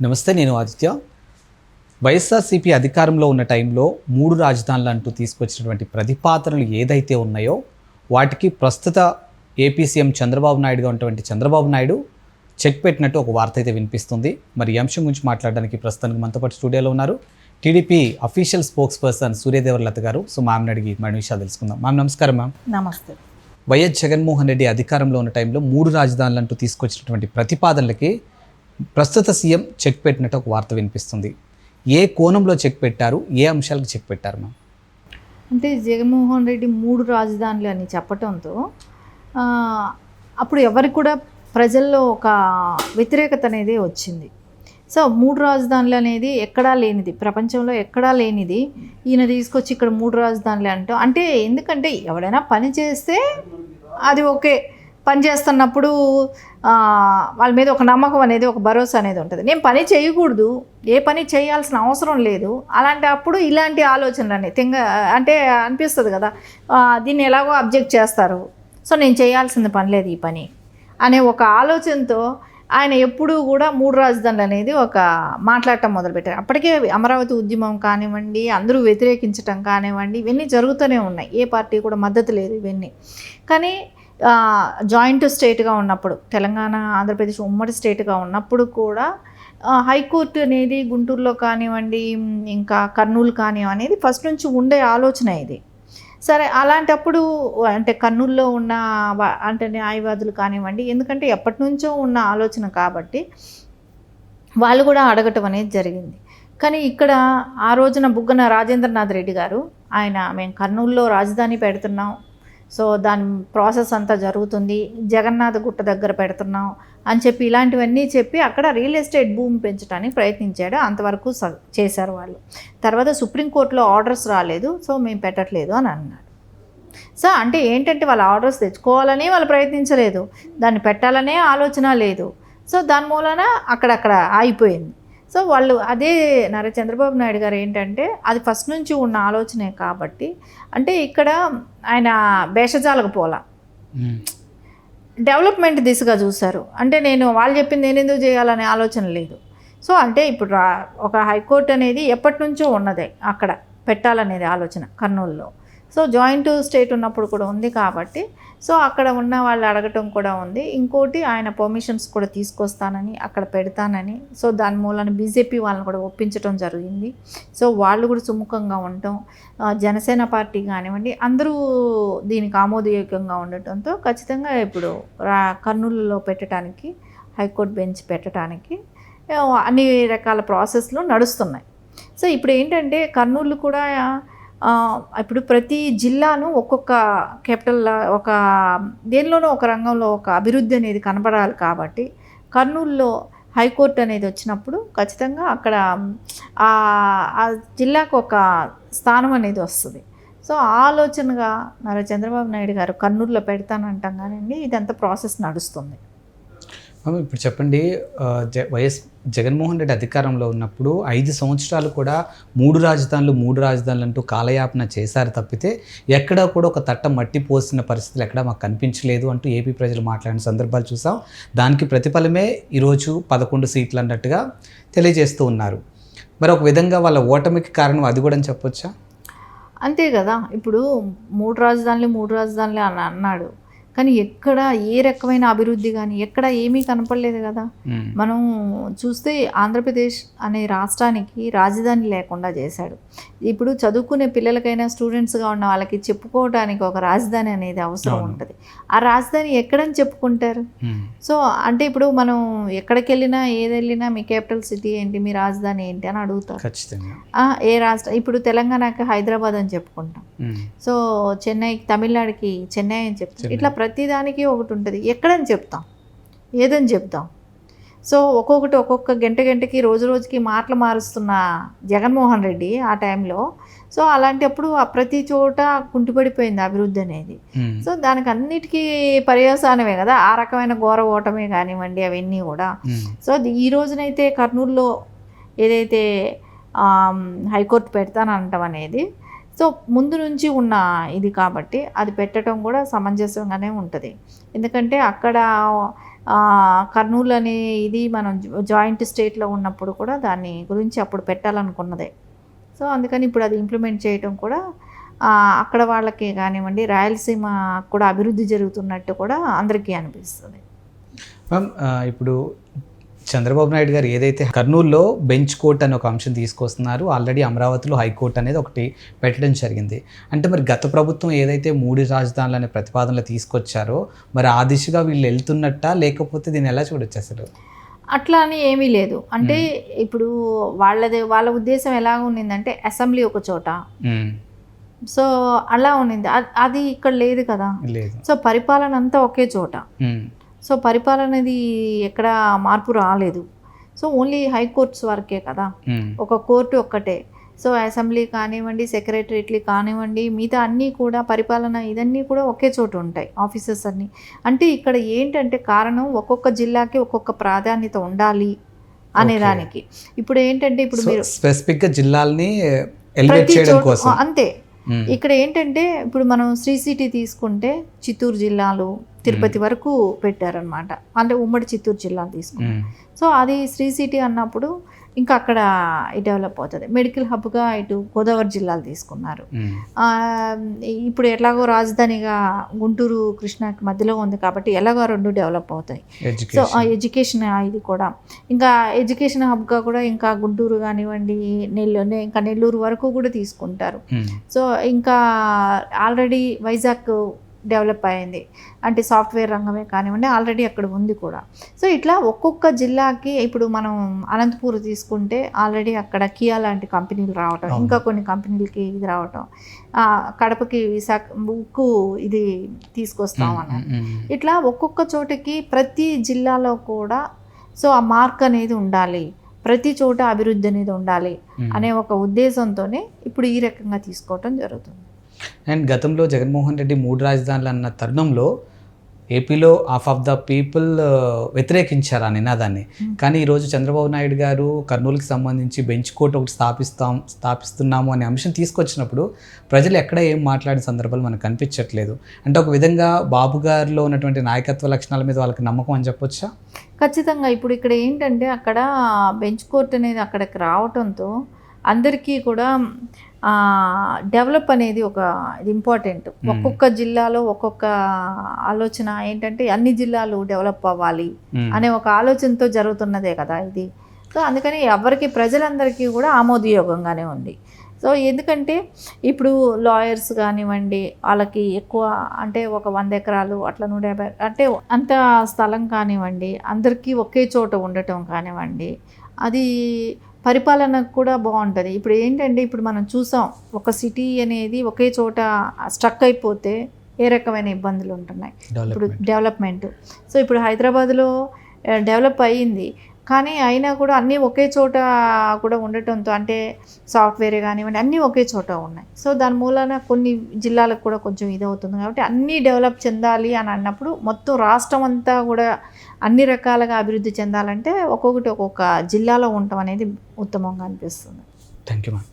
నమస్తే, నేను ఆదిత్య. వైఎస్ఆర్సీపీ అధికారంలో ఉన్న టైంలో 3 రాజధానులు అంటూ తీసుకొచ్చినటువంటి ప్రతిపాదనలు ఏదైతే ఉన్నాయో వాటికి ప్రస్తుత ఏపీ సీఎం చంద్రబాబు నాయుడుగా ఉన్నటువంటి చంద్రబాబు నాయుడు చెక్ పెట్టినట్టు ఒక వార్త అయితే వినిపిస్తుంది. మరి ఈ అంశం గురించి మాట్లాడడానికి ప్రస్తుతానికి మనతో పాటు స్టూడియోలో ఉన్నారు టీడీపీ అఫీషియల్ స్పోక్స్ పర్సన్ సూర్యదేవర్లత గారు. సో మ్యామ్ని అడిగి మన విషయాలు తెలుసుకుందాం. మ్యామ్ నమస్కారం. మ్యామ్ నమస్తే. వైఎస్ జగన్మోహన్ రెడ్డి అధికారంలో ఉన్న టైంలో 3 రాజధానులు అంటూ తీసుకొచ్చినటువంటి ప్రతిపాదనలకి ప్రస్తుత సీఎం చెక్ పెట్టినట్టు ఒక వార్త వినిపిస్తుంది. ఏ కోణంలో చెక్ పెట్టారు, ఏ అంశాలకు చెక్ పెట్టారు మ్యామ్? అంటే జగన్మోహన్ రెడ్డి 3 రాజధానులు అని చెప్పటంతో అప్పుడు ఎవరికి కూడా ప్రజల్లో ఒక వ్యతిరేకత అనేది వచ్చింది. సో 3 రాజధానులు అనేది ఎక్కడా లేనిది, ప్రపంచంలో ఎక్కడా లేనిది ఈయన తీసుకొచ్చి ఇక్కడ 3 రాజధానులు అంటాం. అంటే ఎందుకంటే ఎవడైనా పని చేస్తే అది ఓకే, పని చేస్తున్నప్పుడు వాళ్ళ మీద ఒక నమ్మకం అనేది, ఒక భరోసా అనేది ఉంటుంది. నేను పని చేయకూడదు, ఏ పని చేయాల్సిన అవసరం లేదు, అలాంటప్పుడు ఇలాంటి ఆలోచనలు అంటే అనిపిస్తుంది కదా, దీన్ని ఎలాగో అబ్జెక్ట్ చేస్తారు, సో నేను చేయాల్సిన పని లేదు ఈ పని అనే ఒక ఆలోచనతో ఆయన ఎప్పుడూ కూడా 3 రాజధానులు అనేది ఒక మాట్లాడటం మొదలుపెట్టారు. అప్పటికే అమరావతి ఉద్యమం కానివ్వండి, అందరూ వ్యతిరేకించటం కానివ్వండి, ఇవన్నీ జరుగుతూనే ఉన్నాయి. ఏ పార్టీ కూడా మద్దతు లేదు ఇవన్నీ. కానీ జాయింట్ స్టేట్గా ఉన్నప్పుడు, తెలంగాణ ఆంధ్రప్రదేశ్ ఉమ్మడి స్టేట్గా ఉన్నప్పుడు కూడా హైకోర్టు అనేది గుంటూరులో కానివ్వండి, ఇంకా కర్నూలు కానివ్వండి అనేది ఫస్ట్ నుంచి ఉండే ఆలోచన ఇది. సరే, అలాంటప్పుడు అంటే కర్నూలులో ఉన్న అంటే న్యాయవాదులు కానివ్వండి, ఎందుకంటే ఎప్పటి నుంచో ఉన్న ఆలోచన కాబట్టి వాళ్ళు కూడా అడగటం అనేది జరిగింది. కానీ ఇక్కడ ఆ రోజున బుగ్గన రాజేంద్రనాథ్ రెడ్డి గారు మేము కర్నూలులో రాజధాని పెడుతున్నాం, సో దాని ప్రాసెస్ అంతా జరుగుతుంది, జగన్నాథ గుట్ట దగ్గర పెడుతున్నాం అని చెప్పి ఇలాంటివన్నీ చెప్పి అక్కడ రియల్ ఎస్టేట్ భూమి పెంచడానికి ప్రయత్నించాడు. అంతవరకు చేశారు వాళ్ళు. తర్వాత సుప్రీంకోర్టులో ఆర్డర్స్ రాలేదు, సో మేము పెట్టట్లేదు అని అన్నాడు. సో అంటే ఏంటంటే వాళ్ళ ఆర్డర్స్ తెచ్చుకోవాలని వాళ్ళు ప్రయత్నించలేదు, దాన్ని పెట్టాలనే ఆలోచన లేదు. సో దాని మూలన అక్కడక్కడ ఆగిపోయింది. సో వాళ్ళు అదే చంద్రబాబు నాయుడు గారు ఏంటంటే అది ఫస్ట్ నుంచి ఉన్న ఆలోచనే కాబట్టి, అంటే ఇక్కడ ఆయన భేషజాలకు పోలా, డెవలప్మెంట్ దిశగా చూశారు. అంటే వాళ్ళు చెప్పింది నేను ఎందుకు చేయాలనే ఆలోచన లేదు. సో అంటే ఇప్పుడు ఒక హైకోర్టు అనేది ఎప్పటి నుంచో ఉన్నదే అక్కడ పెట్టాలనేది ఆలోచన కర్నూలులో. సో జాయింట్ స్టేట్ ఉన్నప్పుడు కూడా ఉంది కాబట్టి, సో అక్కడ ఉన్న వాళ్ళు అడగటం కూడా ఉంది. ఇంకోటి ఆయన పర్మిషన్స్ కూడా తీసుకొస్తానని, అక్కడ పెడతానని, సో దాని మూలన బీజేపీ వాళ్ళని కూడా ఒప్పించడం జరిగింది. సో వాళ్ళు కూడా సుముఖంగా ఉండటం, జనసేన పార్టీ కానివ్వండి, అందరూ దీనికి ఆమోదయోగ్యంగా ఉండటంతో ఖచ్చితంగా ఇప్పుడు కర్నూలులో పెట్టడానికి, హైకోర్టు బెంచ్ పెట్టడానికి అన్ని రకాల ప్రాసెస్లు నడుస్తున్నాయి. సో ఇప్పుడు ఏంటంటే కర్నూలు కూడా ఇప్పుడు ప్రతి జిల్లాను ఒక్కొక్క క్యాపిటల్, ఒక దేనిలోనో ఒక రంగంలో ఒక అభివృద్ధి అనేది కనపడాలి కాబట్టి కర్నూలులో హైకోర్టు అనేది వచ్చినప్పుడు ఖచ్చితంగా అక్కడ ఆ జిల్లాకు ఒక స్థానం అనేది వస్తుంది. సో ఆలోచనగా చంద్రబాబు నాయుడు గారు కర్నూలులో పెడతానంటాం కానివ్వండి, ఇదంతా ప్రాసెస్ నడుస్తుంది. ఇప్పుడు చెప్పండి, వైఎస్ జగన్మోహన్ రెడ్డి అధికారంలో ఉన్నప్పుడు 5 సంవత్సరాలు కూడా 3 రాజధానులు అంటూ కాలయాపన చేశారు తప్పితే ఎక్కడా కూడా ఒక తట్ట మట్టి పోసిన పరిస్థితులు ఎక్కడా మాకు కనిపించలేదు అంటూ ఏపీ ప్రజలు మాట్లాడిన సందర్భాలు చూసాం. దానికి ప్రతిఫలమే ఈరోజు 11 సీట్లు అన్నట్టుగా తెలియజేస్తూ ఉన్నారు. మరి ఒక విధంగా వాళ్ళ ఓటమికి కారణం అది కూడా అని చెప్పొచ్చా? అంతే కదా. ఇప్పుడు 3 రాజధానులు అని అన్నాడు, కానీ ఎక్కడ ఏ రకమైన అభివృద్ధి కానీ ఎక్కడ ఏమీ కనపడలేదు కదా. మనం చూస్తే ఆంధ్రప్రదేశ్ అనే రాష్ట్రానికి రాజధాని లేకుండా చేశాడు. ఇప్పుడు చదువుకునే పిల్లలకైనా, స్టూడెంట్స్గా ఉన్న వాళ్ళకి చెప్పుకోవడానికి ఒక రాజధాని అనేది అవసరం ఉంటుంది. ఆ రాజధాని ఎక్కడని చెప్పుకుంటారు? సో అంటే ఇప్పుడు మనం ఎక్కడికి వెళ్ళినా, ఏది వెళ్ళినా మీ క్యాపిటల్ సిటీ ఏంటి, మీ రాజధాని ఏంటి అని అడుగుతారు. ఏ రాష్ట్రం, ఇప్పుడు తెలంగాణకి హైదరాబాద్ అని చెప్పుకుంటాం, సో చెన్నైకి, తమిళనాడుకి చెన్నై అని చెప్తాం. ఇట్లా ప్రతిదానికి ఒకటి ఉంటుంది. ఎక్కడని చెప్తాం, ఏదని చెప్తాం? సో ఒక్కొక్క గంటకి రోజుకి మాటలు మారుస్తున్న జగన్మోహన్ రెడ్డి ఆ టైంలో, సో అలాంటప్పుడు ప్రతి చోట కుంటిపడిపోయింది అభివృద్ధి అనేది. సో దానికి అన్నిటికీ పర్యవసానమే కదా ఆ రకమైన ఘోర ఓటమే కానివ్వండి, అవన్నీ కూడా. సో ఈ రోజునైతే కర్నూలులో ఏదైతే హైకోర్టు పెడతానంటాం అనేది, సో ముందు నుంచి ఉన్న ఇది కాబట్టి అది పెట్టడం కూడా సమంజసంగానే ఉంటుంది. ఎందుకంటే అక్కడ కర్నూలు అనే ఇది మనం జాయింట్ స్టేట్లో ఉన్నప్పుడు కూడా దాన్ని గురించి అప్పుడు పెట్టాలనుకున్నదే. సో అందుకని ఇప్పుడు అది ఇంప్లిమెంట్ చేయటం కూడా అక్కడ వాళ్ళకి కానివ్వండి, రాయలసీమ కూడా అభివృద్ధి జరుగుతున్నట్టు కూడా అందరికీ అనిపిస్తుంది. మ్యామ్, ఇప్పుడు చంద్రబాబు నాయుడు గారు ఏదైతే కర్నూలులో బెంచ్ కోర్ట్ అని ఒక అంశం తీసుకొస్తున్నారు, ఆల్రెడీ అమరావతిలో హైకోర్టు అనేది ఒకటి పెట్టడం జరిగింది. అంటే మరి గత ప్రభుత్వం ఏదైతే 3 రాజధానులు అనే ప్రతిపాదనలు తీసుకొచ్చారో మరి ఆ దిశగా వీళ్ళు వెళ్తున్నట్టా, లేకపోతే దీన్ని ఎలా చూడొచ్చు అసలు? అట్లా అని ఏమీ లేదు. అంటే ఇప్పుడు వాళ్ళ ఉద్దేశం ఎలా ఉన్నిందంటే అసెంబ్లీ ఒక చోట, సో అలా ఉన్నింది. అది ఇక్కడ లేదు కదా. సో పరిపాలన అంతా ఒకే చోట. సో పరిపాలనది ఎక్కడ మార్పు రాలేదు. సో ఓన్లీ హైకోర్ట్స్ వరకే కదా, ఒక కోర్టు ఒక్కటే. సో అసెంబ్లీ కానివ్వండి, సెక్రటరియట్లు కానివ్వండి, మిగతా అన్నీ కూడా పరిపాలన ఇదన్నీ కూడా ఒకే చోట ఉంటాయి, ఆఫీసెస్ అన్నీ. అంటే ఇక్కడ ఏంటంటే కారణం ఒక్కొక్క జిల్లాకి ఒక్కొక్క ప్రాధాన్యత ఉండాలి అనేదానికి. ఇప్పుడు ఏంటంటే ఇప్పుడు మీరు స్పెసిఫిక్గా జిల్లాల్ని ఎలివేట్ చేయడం కోసం అంతే. ఇక్కడ ఏంటంటే ఇప్పుడు మనం శ్రీ సిటీ తీసుకుంటే చిత్తూరు జిల్లాలు తిరుపతి వరకు పెట్టారనమాట. అంటే ఉమ్మడి చిత్తూరు జిల్లా తీసుకుంటాం. సో అది శ్రీ సిటీ అన్నప్పుడు ఇంకా అక్కడ డెవలప్ అవుతుంది. మెడికల్ హబ్గా ఇటు గోదావరి జిల్లాలు తీసుకున్నారు. ఇప్పుడు ఎలాగో రాజధానిగా గుంటూరు కృష్ణాకి మధ్యలో ఉంది కాబట్టి ఎలాగో 2 డెవలప్ అవుతాయి. సో ఎడ్యుకేషన్ ఇది కూడా ఇంకా ఎడ్యుకేషన్ హబ్గా కూడా ఇంకా గుంటూరు కానివ్వండి, ఇంకా నెల్లూరు వరకు కూడా తీసుకుంటారు. సో ఇంకా ఆల్రెడీ వైజాగ్ డెవలప్ అయింది, అంటే సాఫ్ట్వేర్ రంగమే కానివ్వండి, ఆల్రెడీ అక్కడ ఉంది కూడా. సో ఇట్లా ఒక్కొక్క జిల్లాకి ఇప్పుడు మనం అనంతపూర్ తీసుకుంటే ఆల్రెడీ అక్కడ కియా లాంటి కంపెనీలు రావటం, ఇంకా కొన్ని కంపెనీలకి ఇది రావటం, కడపకి విశాఖ ఉక్కు ఇది తీసుకొస్తాం అన్నారు. ఇట్లా ఒక్కొక్క చోటకి ప్రతి జిల్లాలో కూడా సో ఆ మార్క్ అనేది ఉండాలి, ప్రతి చోట అభివృద్ధి అనేది ఉండాలి అనే ఒక ఉద్దేశంతోనే ఇప్పుడు ఈ రకంగా తీసుకోవటం జరుగుతుంది. అండ్ గతంలో జగన్మోహన్ రెడ్డి 3 రాజధానులు అన్న తరుణంలో ఏపీలో హాఫ్ ఆఫ్ ద పీపుల్ వ్యతిరేకించారు ఆ నినాదాన్ని. కానీ ఈరోజు చంద్రబాబు నాయుడు గారు కర్నూలుకి సంబంధించి బెంచ్ కోర్ట్ ఒకటి స్థాపిస్తున్నాము అనే అంశం తీసుకొచ్చినప్పుడు ప్రజలు ఎక్కడ ఏం మాట్లాడిన సందర్భాలు మనకు కనిపించట్లేదు. అంటే ఒక విధంగా బాబు గారిలో ఉన్నటువంటి నాయకత్వ లక్షణాల మీద వాళ్ళకి నమ్మకం అని చెప్పొచ్చా? ఖచ్చితంగా. ఇప్పుడు ఇక్కడ ఏంటంటే అక్కడ బెంచ్ కోర్ట్ అనేది అక్కడికి రావటంతో అందరికీ కూడా డెవలప్ అనేది ఒక ఇంపార్టెంట్. ఒక్కొక్క జిల్లాలో ఒక్కొక్క ఆలోచన ఏంటంటే అన్ని జిల్లాలు డెవలప్ అవ్వాలి అనే ఒక ఆలోచనతో జరుగుతున్నదే కదా ఇది. సో అందుకని ఎవరికి ప్రజలందరికీ కూడా ఆమోదయోగంగానే ఉంది. సో ఎందుకంటే ఇప్పుడు లాయర్స్ కానివ్వండి, వాళ్ళకి ఎక్కువ అంటే ఒక 100 ఎకరాలు అట్లా 150 అంటే అంత స్థలం కానివ్వండి, అందరికీ ఒకే చోట ఉండటం కానివ్వండి, అది పరిపాలన కూడా బాగుంటుంది. ఇప్పుడు ఏంటంటే ఇప్పుడు మనం చూసాం ఒక సిటీ అనేది ఒకే చోట స్ట్రక్ అయిపోతే ఏ రకమైన ఇబ్బందులు ఉంటున్నాయి. ఇప్పుడు డెవలప్మెంట్, సో ఇప్పుడు హైదరాబాద్లో డెవలప్ అయ్యింది, కానీ అయినా కూడా అన్నీ ఒకే చోట కూడా ఉండటంతో అంటే సాఫ్ట్వేర్ కానివ్వండి అన్నీ ఒకే చోట ఉన్నాయి. సో దాని మూలాన కొన్ని జిల్లాలకు కూడా కొంచెం ఇదవుతుంది. కాబట్టి అన్నీ డెవలప్ చెందాలి అని అన్నప్పుడు మొత్తం రాష్ట్రం అంతా కూడా అన్ని రకాలుగా అభివృద్ధి చెందాలంటే ఒక్కొక్కటి ఒక్కొక్క జిల్లాలో ఉండటం అనేది ఉత్తమంగా అనిపిస్తుంది. Thank you ma'am.